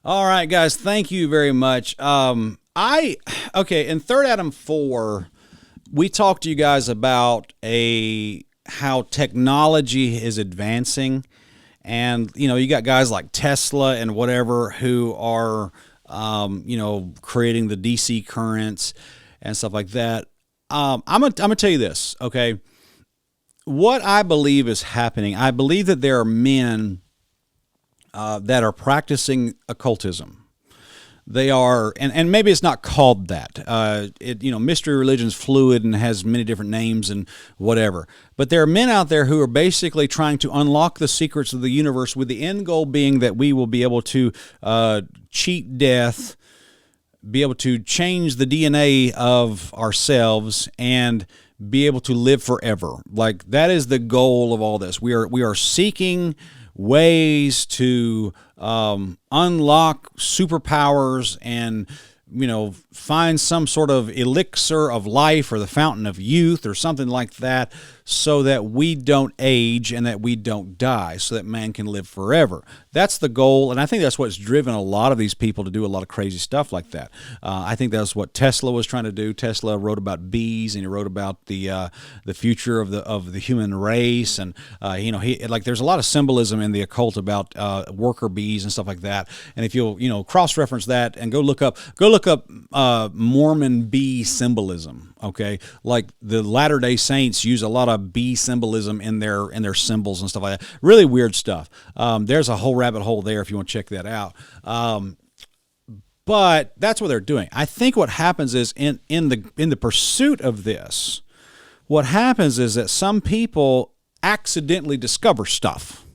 All right, guys, thank you very much. Okay, in Third Adam 4, we talked to you guys about a how technology is advancing, and you got guys like Tesla and whatever who are creating the DC currents and stuff like that. I'm gonna tell you this, okay? What I believe is happening, I believe that there are men that are practicing occultism. They are, and maybe it's not called that. Mystery religion's fluid and has many different names and whatever. But there are men out there who are basically trying to unlock the secrets of the universe, with the end goal being that we will be able to cheat death, be able to change the DNA of ourselves, and be able to live forever. Like, that is the goal of all this. We are seeking ways to unlock superpowers and find some sort of elixir of life or the fountain of youth or something like that, so that we don't age and that we don't die, so that man can live forever. That's the goal, and I think that's what's driven a lot of these people to do a lot of crazy stuff like that. I think that's what Tesla was trying to do. Tesla wrote about bees, and he wrote about the future of the human race, and there's a lot of symbolism in the occult about worker bees and stuff like that. And if you'll cross-reference that and go look up Mormon bee symbolism. Okay, like the Latter-day Saints use a lot of bee symbolism in their symbols and stuff like that. Really weird stuff. There's a whole rabbit hole there if you want to check that out. But that's what they're doing. I think what happens is in the pursuit of this, what happens is that some people accidentally discover stuff,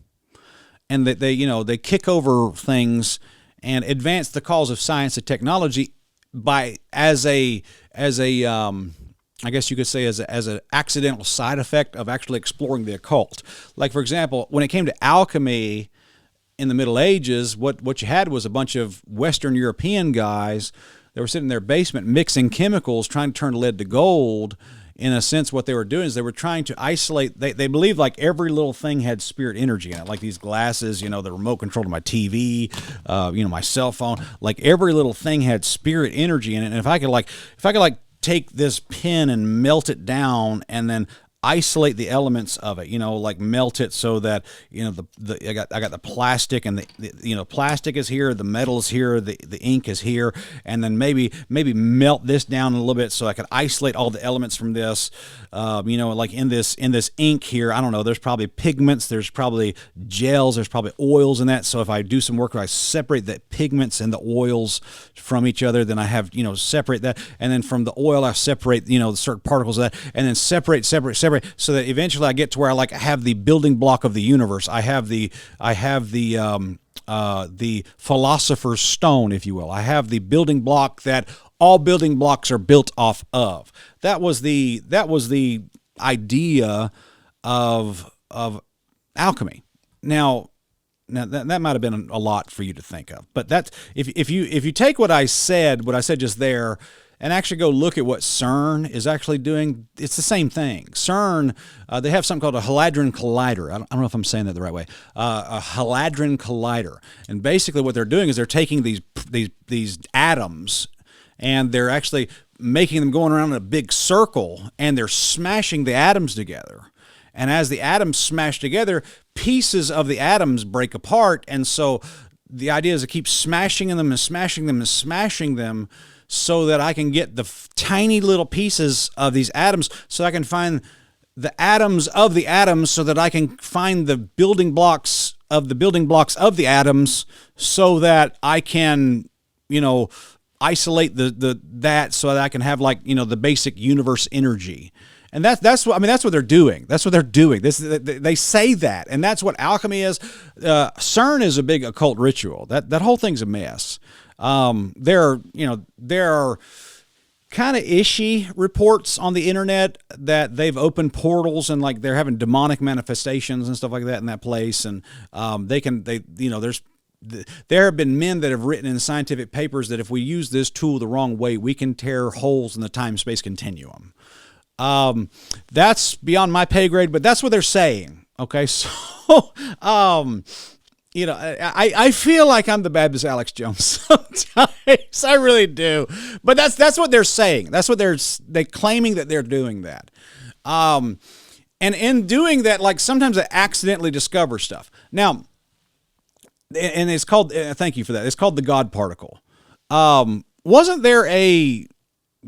and that they kick over things and advance the cause of science and technology by as a I guess you could say as an accidental side effect of actually exploring the occult. Like, for example, when it came to alchemy in the Middle Ages, what you had was a bunch of Western European guys that were sitting in their basement mixing chemicals, trying to turn lead to gold. In a sense, what they were doing is they were trying to isolate. They believed like every little thing had spirit energy in it, like these glasses, the remote control to my TV, my cell phone. Like, every little thing had spirit energy in it. And if I could take this pin and melt it down and then isolate the elements of it, like melt it so that I got the plastic, and the plastic is here, the metal is here, the ink is here, and then maybe melt this down a little bit so I could isolate all the elements from this. Like in this ink here, I don't know, there's probably pigments, there's probably gels, there's probably oils in that. So if I do some work where I separate the pigments and the oils from each other, then I have separate that, and then from the oil I separate certain particles of that, and then separate, so that eventually I get to where I have the building block of the universe. I have the philosopher's stone, if you will. I have the building block that all building blocks are built off of. That was the idea of alchemy. Now that might have been a lot for you to think of, but that's if you take what I said just there, and actually go look at what CERN is actually doing, it's the same thing. CERN, they have something called a Hadron Collider. I don't know if I'm saying that the right way. A Hadron Collider. And basically what they're doing is they're taking these atoms, and they're actually making them going around in a big circle, and they're smashing the atoms together. And as the atoms smash together, pieces of the atoms break apart. And so the idea is to keep smashing them and smashing them and smashing them, so that I can get the tiny little pieces of these atoms, so I can find the atoms of the atoms, so that I can find the building blocks of the building blocks of the atoms, so that I can, isolate that, so that I can have the basic universe energy. And that's what they're doing. That's what they're doing. They say that, and that's what alchemy is. CERN is a big occult ritual. That whole thing's a mess. There are kind of ishy reports on the internet that they've opened portals, and they're having demonic manifestations and stuff like that in that place. And there have been men that have written in scientific papers that if we use this tool the wrong way, we can tear holes in the time-space continuum. That's beyond my pay grade, but that's what they're saying. Okay, so you know, I feel like I'm the Baptist Alex Jones sometimes. I really do. But that's what they're saying. That's what they're claiming that they're doing that. And in doing that, like sometimes they accidentally discover stuff. Now, and it's called, thank you for that. It's called the God particle. Wasn't there a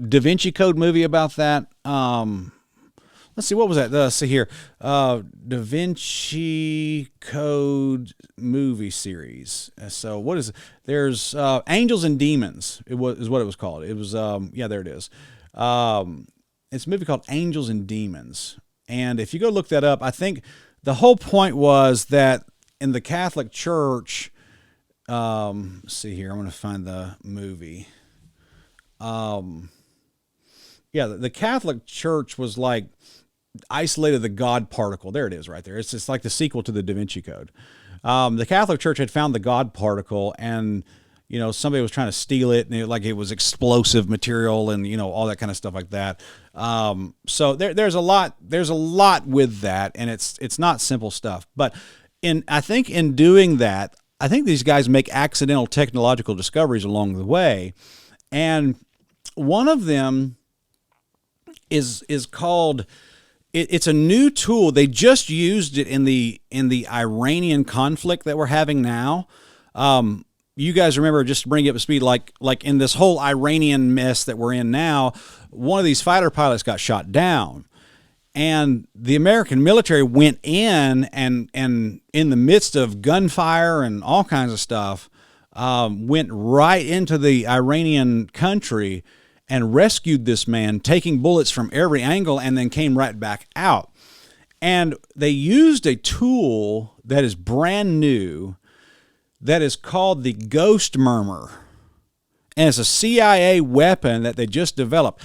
Da Vinci Code movie about that? Let's see, what was that? Let's see here. Da Vinci Code movie series. So what is it? There's Angels and Demons. Is what it was called. It was yeah, there it is. It's a movie called Angels and Demons. And if you go look that up, I think the whole point was that in the Catholic Church, let's see here, I'm going to find the movie. Yeah, the Catholic Church was like isolated the God particle. There it is right there. It's just like the sequel to the Da Vinci Code. The Catholic Church had found the God particle, and you know, somebody was trying to steal it, and it was explosive material, and you know, all that kind of stuff like that. So there's a lot with that, and it's not simple stuff. But I think in doing that, I think these guys make accidental technological discoveries along the way, and one of them is called. It's a new tool. They just used it in the Iranian conflict that we're having now. You guys remember, just to bring it up to speed, like in this whole Iranian mess that we're in now, one of these fighter pilots got shot down, and the American military went in and in the midst of gunfire and all kinds of stuff, went right into the Iranian country and rescued this man, taking bullets from every angle, and then came right back out. And they used a tool that is brand new that is called the Ghost Murmur. And it's a CIA weapon that they just developed.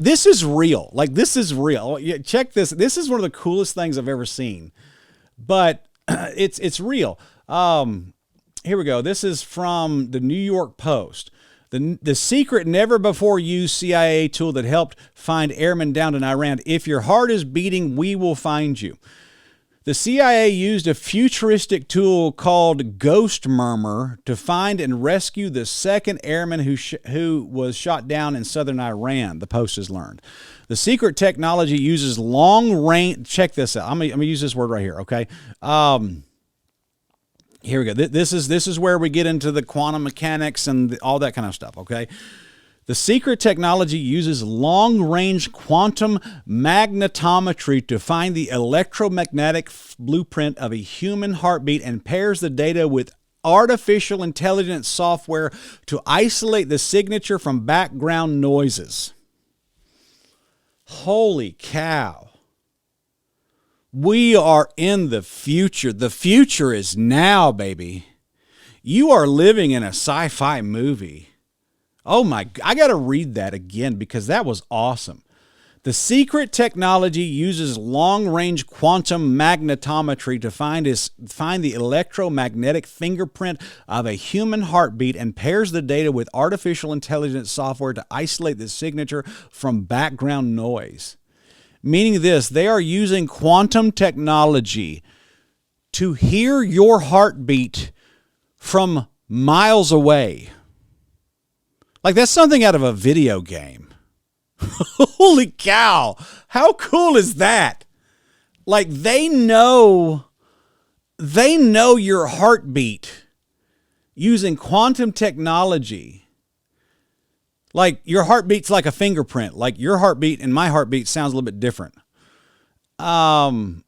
This is real. Like, this is real. Check this. This is one of the coolest things I've ever seen. But it's real. Here we go. This is from the New York Post. The secret never before used CIA tool that helped find airmen down in Iran. If your heart is beating, we will find you. The CIA used a futuristic tool called Ghost Murmur to find and rescue the second airman who was shot down in southern Iran, the Post has learned. The secret technology uses long range. Check this out. I'm gonna use this word right here, okay? Here we go. This is where we get into the quantum mechanics and all that kind of stuff, okay? The secret technology uses long-range quantum magnetometry to find the electromagnetic blueprint of a human heartbeat and pairs the data with artificial intelligence software to isolate the signature from background noises. Holy cow. We are in the future. The future is now, baby. You are living in a sci-fi movie. Oh my, I got to read that again because that was awesome. The secret technology uses long-range quantum magnetometry to find the electromagnetic fingerprint of a human heartbeat and pairs the data with artificial intelligence software to isolate the signature from background noise. Meaning this, they are using quantum technology to hear your heartbeat from miles away. Like, that's something out of a video game. Holy cow. How cool is that? Like, they know your heartbeat using quantum technology. Like, your heartbeat's like a fingerprint. Like, your heartbeat and my heartbeat sounds a little bit different. And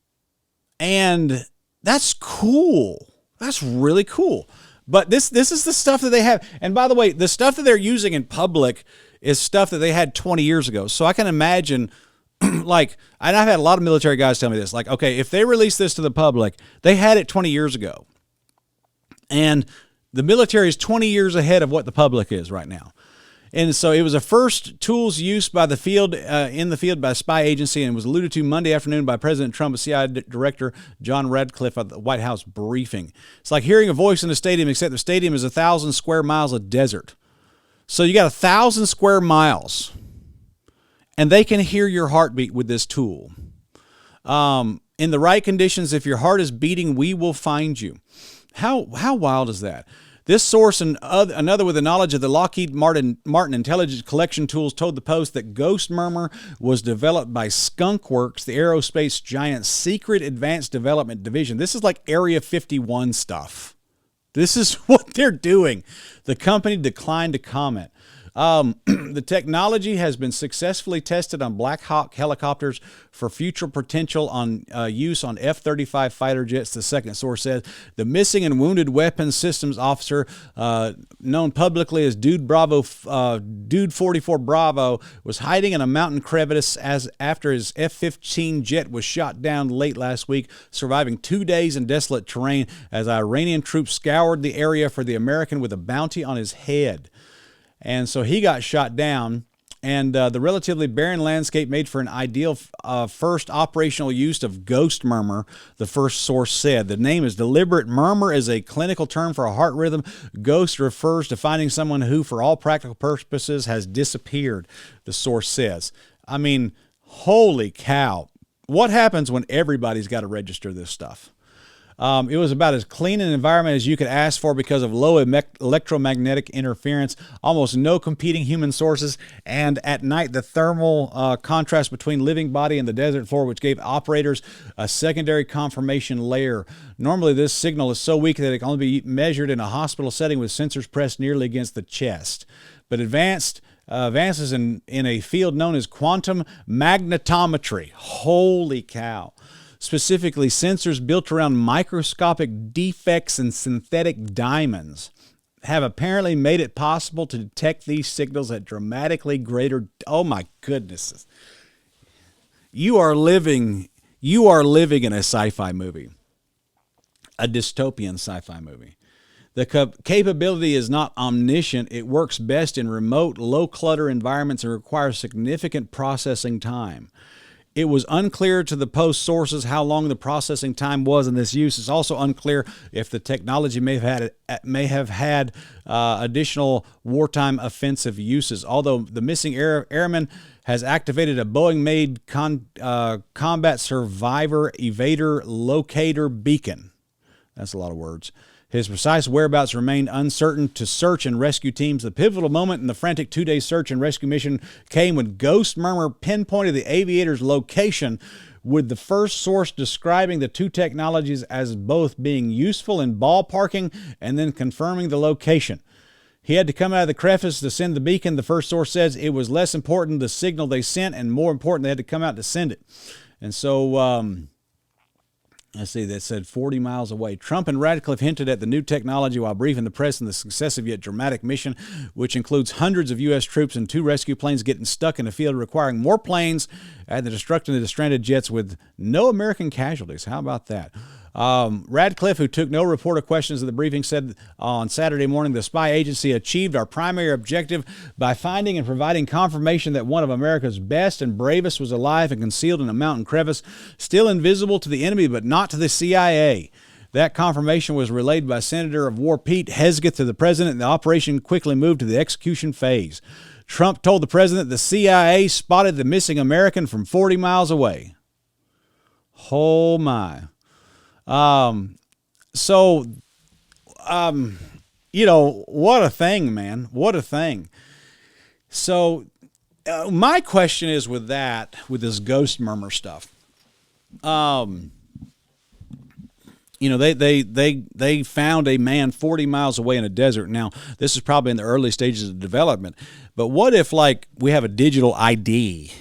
that's cool. That's really cool. But this is the stuff that they have. And by the way, the stuff that they're using in public is stuff that they had 20 years ago. So I can imagine, like, and I've had a lot of military guys tell me this, like, okay, if they release this to the public, they had it 20 years ago. And the military is 20 years ahead of what the public is right now. And so it was a first tools used by the field, in the field by a spy agency, and was alluded to Monday afternoon by President Trump, CIA Director John Radcliffe at the White House briefing. It's like hearing a voice in a stadium, except the stadium is 1,000 square miles of desert. So you got 1,000 square miles, and they can hear your heartbeat with this tool. In the right conditions, if your heart is beating, we will find you. How wild is that? This source and another with the knowledge of the Lockheed Martin intelligence collection tools told the Post that Ghost Murmur was developed by Skunk Works, the aerospace giant's secret advanced development division. This is like Area 51 stuff. This is what they're doing. The company declined to comment. The technology has been successfully tested on Black Hawk helicopters for future potential on use on F-35 fighter jets, the second source said. The missing and wounded weapons systems officer, known publicly as Dude 44 Bravo, was hiding in a mountain crevice after his F-15 jet was shot down late last week, surviving 2 days in desolate terrain as Iranian troops scoured the area for the American with a bounty on his head. And so he got shot down, and the relatively barren landscape made for an ideal first operational use of Ghost Murmur, the first source said. The name is deliberate. Murmur is a clinical term for a heart rhythm. Ghost refers to finding someone who, for all practical purposes, has disappeared, the source says. I mean, holy cow. What happens when everybody's got to register this stuff? It was about as clean an environment as you could ask for because of low electromagnetic interference, almost no competing human sources, and at night the thermal contrast between living body and the desert floor, which gave operators a secondary confirmation layer. Normally this signal is so weak that it can only be measured in a hospital setting with sensors pressed nearly against the chest. But advances in a field known as quantum magnetometry. Holy cow. Specifically, sensors built around microscopic defects in synthetic diamonds have apparently made it possible to detect these signals at dramatically greater... Oh my goodness. You are living in a sci-fi movie, a dystopian sci-fi movie. The capability is not omniscient. It works best in remote, low-clutter environments and requires significant processing time. It was unclear to the Post sources how long the processing time was in this use. It's also unclear if the technology may have had additional wartime offensive uses. Although the missing airman has activated a Boeing-made combat survivor evader locator beacon. That's a lot of words. His precise whereabouts remained uncertain to search and rescue teams. The pivotal moment in the frantic 2-day search and rescue mission came when Ghost Murmur pinpointed the aviator's location, with the first source describing the two technologies as both being useful in ballparking and then confirming the location. He had to come out of the crevice to send the beacon. The first source says it was less important the signal they sent and more important they had to come out to send it. And so... let's see, that said 40 miles away. Trump and Radcliffe hinted at the new technology while briefing the press in the successive yet dramatic mission, which includes hundreds of U.S. troops and 2 rescue planes getting stuck in the field, requiring more planes and the destruction of the stranded jets with no American casualties. How about that? Radcliffe, who took no reporter questions at the briefing, said on Saturday morning, the spy agency achieved our primary objective by finding and providing confirmation that one of America's best and bravest was alive and concealed in a mountain crevice, still invisible to the enemy but not to the CIA. That confirmation was relayed by Senator of War Pete Hegseth to the president, and the operation quickly moved to the execution phase. Trump told the president the CIA spotted the missing American from 40 miles away. Oh my. You know, what a thing, man. What a thing. So, my question is with this Ghost Murmur stuff, you know, they found a man 40 miles away in a desert. Now, this is probably in the early stages of development, but what if, like, we have a digital ID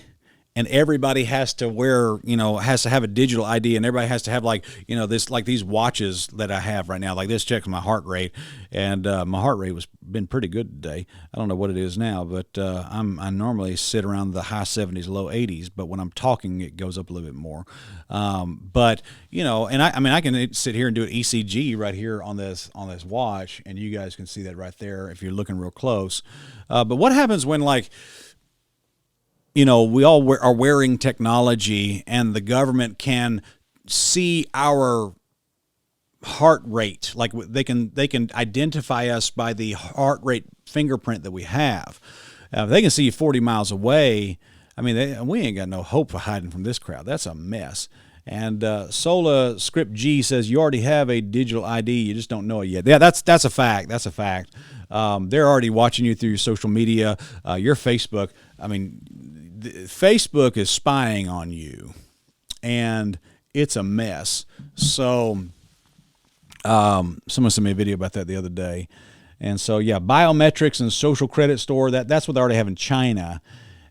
and everybody has to wear, you know, has to have a digital ID, and everybody has to have, like, you know, this, like these watches that I have right now, like this checks my heart rate, and my heart rate was been pretty good today. I don't know what it is now, but I normally sit around the high 70s, low 80s, but when I'm talking, it goes up a little bit more. But you know, and I mean, I can sit here and do an ECG right here on this watch, and you guys can see that right there if you're looking real close. But what happens when, like, you know, we all are wearing technology and the government can see our heart rate? Like, they can identify us by the heart rate fingerprint that we have. If they can see you 40 miles away, I mean, we ain't got no hope for hiding from this crowd. That's a mess. And Sola Script G says you already have a digital ID, you just don't know it yet. Yeah, that's a fact. That's a fact. They're already watching you through your social media, your Facebook. I mean, Facebook is spying on you, and it's a mess. So someone sent me a video about that the other day. And so, yeah, biometrics and social credit store, that's what they already have in China.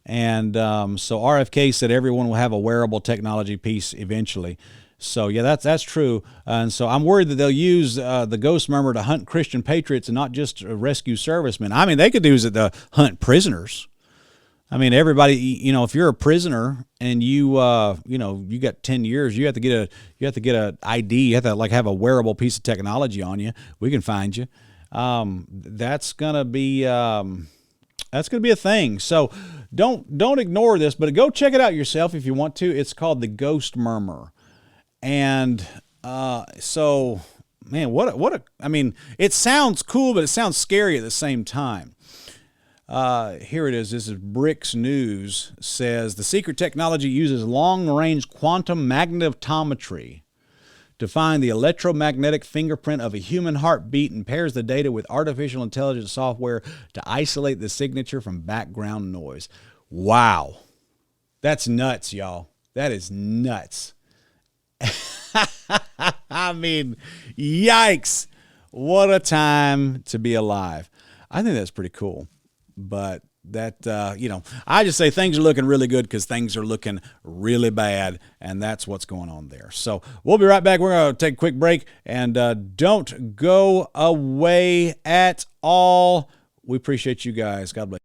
And so RFK said everyone will have a wearable technology piece eventually. So, yeah, that's true. And so I'm worried that they'll use the Ghost Murmur to hunt Christian patriots and not just rescue servicemen. I mean, they could use it to hunt prisoners. I mean, everybody, if you're a prisoner and you got 10 years, you have to get a ID. You have to have a wearable piece of technology on you. We can find you. That's gonna be a thing. So don't ignore this, but go check it out yourself if you want to. It's called the Ghost Murmur, and so man, I mean, it sounds cool, but it sounds scary at the same time. Here it is. This is Bricks News. Says the secret technology uses long-range quantum magnetometry to find the electromagnetic fingerprint of a human heartbeat and pairs the data with artificial intelligence software to isolate the signature from background noise. Wow. That's nuts, y'all. That is nuts. I mean, yikes. What a time to be alive. I think that's pretty cool. But that, I just say things are looking really good because things are looking really bad, and that's what's going on there. So we'll be right back. We're going to take a quick break, and don't go away at all. We appreciate you guys. God bless.